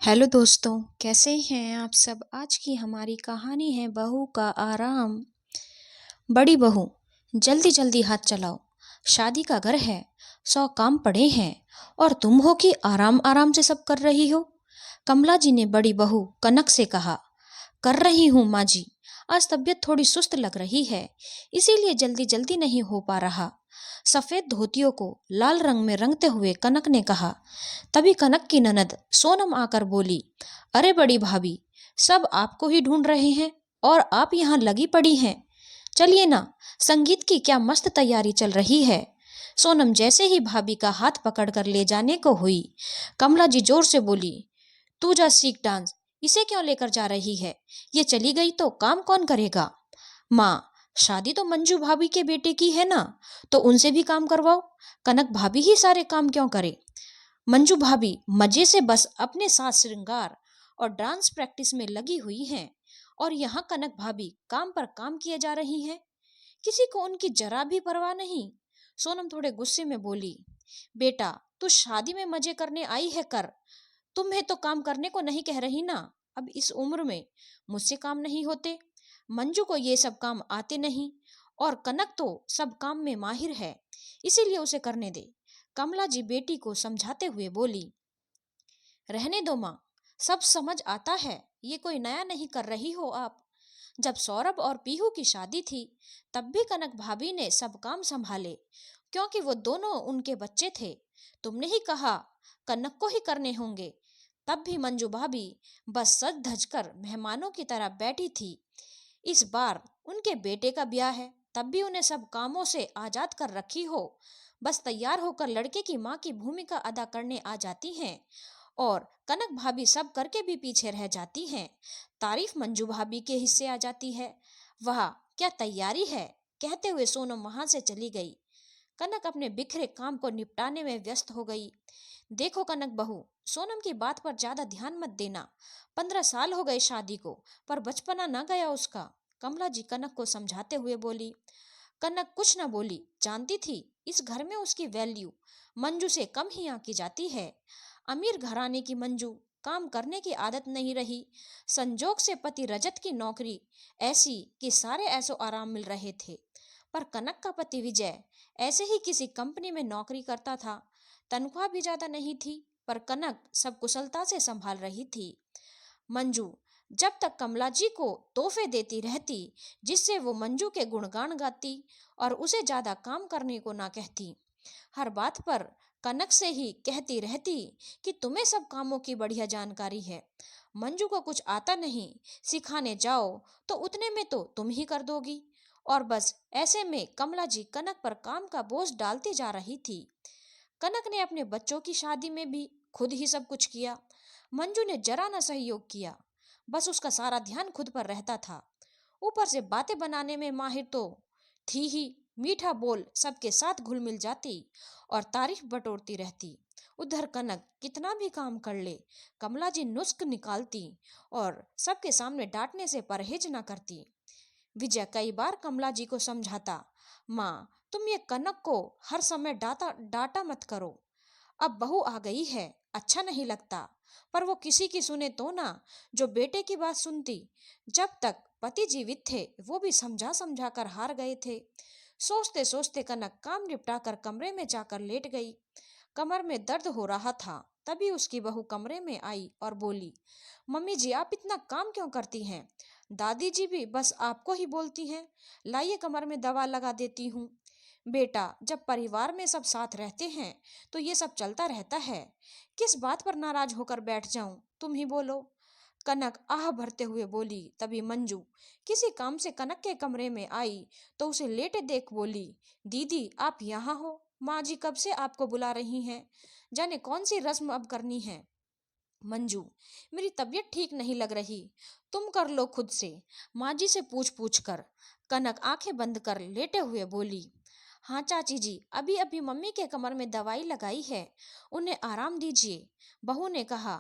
Hello दोस्तों, कैसे हैं आप सब। आज की हमारी कहानी है बहू का आराम। बड़ी बहू, जल्दी जल्दी हाथ चलाओ। शादी का घर है, 100 काम पड़े हैं और तुम हो कि आराम आराम से सब कर रही हो। कमला जी ने बड़ी बहू कनक से कहा। कर रही हूँ माँ जी, आज तबीयत थोड़ी सुस्त लग रही है, इसीलिए जल्दी जल्दी नहीं हो पा रहा। सफेद धोतियों को लाल रंग में रंगते हुए कनक ने कहा। तभी कनक की ननद सोनम आकर बोली, अरे बड़ी भाभी, सब आपको ही ढूंढ रहे हैं और आप यहाँ लगी पड़ी हैं। चलिए ना, संगीत की क्या मस्त तैयारी चल रही है। सोनम जैसे ही भाभी का हाथ पकड़कर ले जाने को हुई, कमला जी जोर से बोली, तू जा सीख डांस, इसे क्यों लेकर जा रही है। ये चली गई तो काम कौन करेगा। माँ, शादी तो मंजू भाभी के बेटे की है ना, तो उनसे भी काम करवाओ। कनक भाभी ही सारे काम क्यों करे। मंजू भाभी मजे से बस अपने साथ श्रृंगार और डांस प्रैक्टिस में लगी हुई हैं और यहाँ कनक भाभी काम पर काम किए जा रही हैं। किसी को उनकी जरा भी परवाह नहीं। सोनम थोड़े गुस्से में बोली, बेटा तू शादी में मजे करने आई है कर, तुम्हें तो काम करने को नहीं कह रही ना। अब इस उम्र में मुझसे काम नहीं होते। मंजू को ये सब काम आते नहीं और कनक तो सब काम में माहिर है, इसीलिए उसे करने दे। कमला जी बेटी को समझाते हुए बोली, रहने दो माँ, सब समझ आता है, ये कोई नया नहीं कर रही हो आप। जब सौरभ और पीहू की शादी थी, तब भी कनक भाभी ने सब काम संभाले, क्योंकि वो दोनों उनके बच्चे थे। तुमने ही कहा कनक को ही करने होंगे। तब भी मंजू भाभी बस सज धज कर मेहमानों की तरह बैठी थी। इस बार उनके बेटे का ब्याह है, तब भी उन्हें सब कामों से आजाद कर रखी हो। बस तैयार होकर लड़के की माँ की भूमिका अदा करने आ जाती हैं और कनक भाभी सब करके भी पीछे रह जाती हैं। तारीफ मंजू भाभी के हिस्से आ जाती है। वाह क्या तैयारी है, कहते हुए सोनम वहां से चली गई। कनक अपने बिखरे काम को निपटाने में व्यस्त हो गई। देखो कनक बहू, सोनम की बात पर ज्यादा ध्यान मत देना। 15 साल हो गए शादी को, पर बचपना न गया उसका। कमला जी कनक को समझाते हुए बोली। कनक कुछ न बोली, जानती थी इस घर में उसकी वैल्यू मंजू से कम ही आंकी जाती है। अमीर घराने की मंजू काम करने की आदत नहीं रही। संजोग से पति रजत की नौकरी ऐसी कि सारे ऐसो आराम मिल रहे थे, पर कनक का पति विजय ऐसे ही किसी कंपनी में नौकरी करता था। तनख्वाह भी ज्यादा नहीं थी, पर कनक सब कुशलता से संभाल रही थी। मंजू जब तक कमला जी को तोहफे देती रहती, जिससे वो मंजू के गुणगान गाती और उसे ज्यादा काम करने को ना कहती। हर बात पर कनक से ही कहती रहती कि तुम्हें सब कामों की बढ़िया जानकारी है, मंजू को कुछ आता नहीं, सिखाने जाओ तो उतने में तो तुम ही कर दोगी। और बस ऐसे में कमला जी कनक पर काम का बोझ डालती जा रही थी। कनक ने अपने बच्चों की शादी में भी खुद ही सब कुछ किया। मंजू ने जरा ना सहयोग किया, बस उसका सारा ध्यान खुद पर रहता था। ऊपर से बातें बनाने में माहिर तो थी ही, मीठा बोल सबके साथ घुल मिल जाती और तारीफ बटोरती रहती। उधर कनक कितना भी काम कर ले, कमला जी नुस्ख निकालती और सबके सामने डांटने से परहेज न करती। विजय कई बार कमला जी को समझाता, माँ तुम ये कनक को हर समय डांटा डांटा मत करो, अब बहू आ गई है, अच्छा नहीं लगता। पर वो किसी की सुने तो ना, जो बेटे की बात सुनती। जब तक पति जीवित थे वो भी समझा समझा कर हार गए थे। सोचते सोचते कनक काम निपटा कर कमरे में जाकर लेट गई। कमर में दर्द हो रहा था, तभी उसकी बहू कमरे में आई और बोली, मम्मी जी आप इतना काम क्यों करती हैं। दादी जी भी बस आपको ही बोलती हैं, लाइए कमर में दवा लगा देती हूँ। बेटा जब परिवार में सब साथ रहते हैं तो ये सब चलता रहता है, किस बात पर नाराज होकर बैठ जाऊं, तुम ही बोलो। कनक आह भरते हुए बोली। तभी मंजू किसी काम से कनक के कमरे में आई तो उसे लेटे देख बोली, दीदी आप यहाँ हो, माँ जी कब से आपको बुला रही हैं, जाने कौन सी रस्म अब करनी है। मंजू, मेरी तबीयत ठीक नहीं लग रही, तुम कर लो खुद से, माँ जी से पूछ पूछ कर। कनक आंखें बंद कर लेटे हुए बोली, हाँ चाची जी, अभी अभी मम्मी के कमर में दवाई लगाई है, उन्हें आराम दीजिए। बहू ने कहा,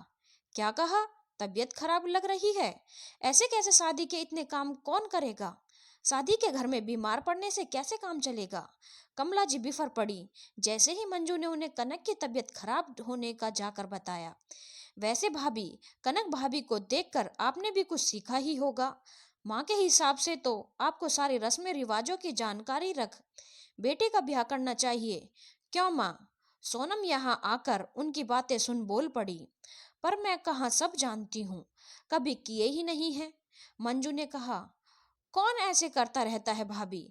क्या कहा, तबीयत खराब लग रही है, ऐसे कैसे, शादी के इतने काम कौन करेगा, शादी के घर में बीमार पड़ने से कैसे काम चलेगा। कमला जी बिफर पड़ी जैसे ही मंजू ने उन्हें कनक की तबीयत खराब होने का जाकर बताया। वैसे भाभी, कनक भाभी को देखकर आपने भी कुछ सीखा ही होगा। माँ के हिसाब से तो आपको सारे रस्में रिवाजों की जानकारी रख बेटे का ब्याह करना चाहिए। क्यों माँ? सोनम यहाँ आकर उनकी बातें सुन बोल पड़ी। पर मैं कहाँ सब जानती हूँ, कभी किए ही नहीं है। मंजू ने कहा, कौन ऐसे करता रहता है भाभी?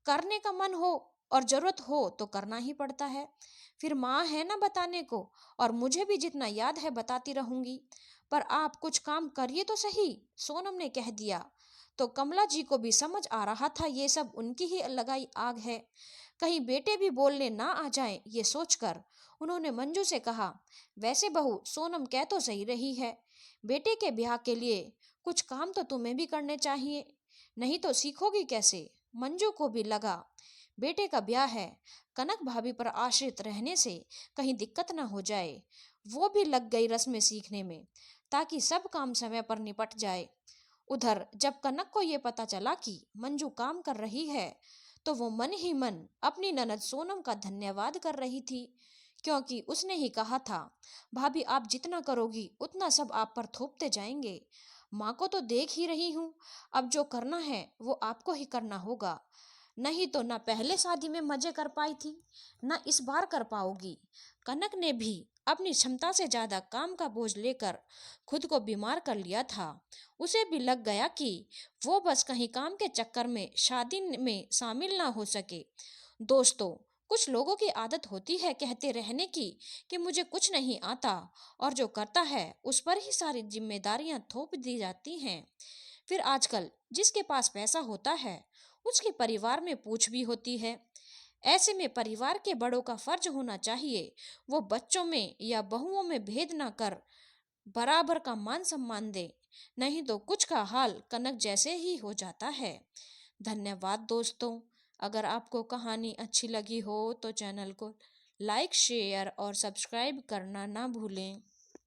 करने का मन हो और जरूरत हो तो करना ही पड़ता है। फिर माँ है ना बताने को, और मुझे भी जितना याद है बताती रहूंगी। पर आप कुछ काम करिए तो सही, सोनम ने कह दिया। तो कमला जी को भी समझ आ रहा था ये सब उनकी ही लगाई आग है, कहीं बेटे भी बोलने ना आ जाएं ये सोचकर उन्होंने मंजू से कहा, वैसे बहू सोनम कह तो सही रही है, बेटे के ब्याह के लिए कुछ काम तो तुम्हें भी करने चाहिए, नहीं तो सीखोगी कैसे। मंजू को भी लगा बेटे का ब्याह है, कनक भाभी पर आश्रित रहने से कहीं दिक्कत ना हो जाए। वो भी लग गई रस्में सीखने में ताकि सब काम समय पर निपट जाए। उधर जब कनक को ये पता चला कि मंजू काम कर रही है तो वो मन ही मन अपनी ननद सोनम का धन्यवाद कर रही थी, क्योंकि उसने ही कहा था, भाभी आप जितना करोगी उतना सब आप पर थोपते जाएंगे। माँ को तो देख ही रही हूँ, अब जो करना है वो आपको ही करना होगा, नहीं तो ना पहले शादी में मजे कर पाई थी ना इस बार कर पाओगी। कनक ने भी अपनी क्षमता से ज्यादा काम का बोझ लेकर खुद को बीमार कर लिया था। उसे भी लग गया कि वो बस कहीं काम के चक्कर में शादी में शामिल ना हो सके। दोस्तों, कुछ लोगों की आदत होती है कहते रहने की कि मुझे कुछ नहीं आता, और जो करता है उस पर ही सारी जिम्मेदारियां थोप दी जाती हैं। फिर आजकल जिसके पास पैसा होता है उसके परिवार में पूछ भी होती है। ऐसे में परिवार के बड़ों का फर्ज होना चाहिए वो बच्चों में या बहुओं में भेद न कर बराबर का मान सम्मान दे, नहीं तो कुछ का हाल कनक जैसे ही हो जाता है। धन्यवाद दोस्तों। अगर आपको कहानी अच्छी लगी हो तो चैनल को लाइक शेयर और सब्सक्राइब करना ना भूलें।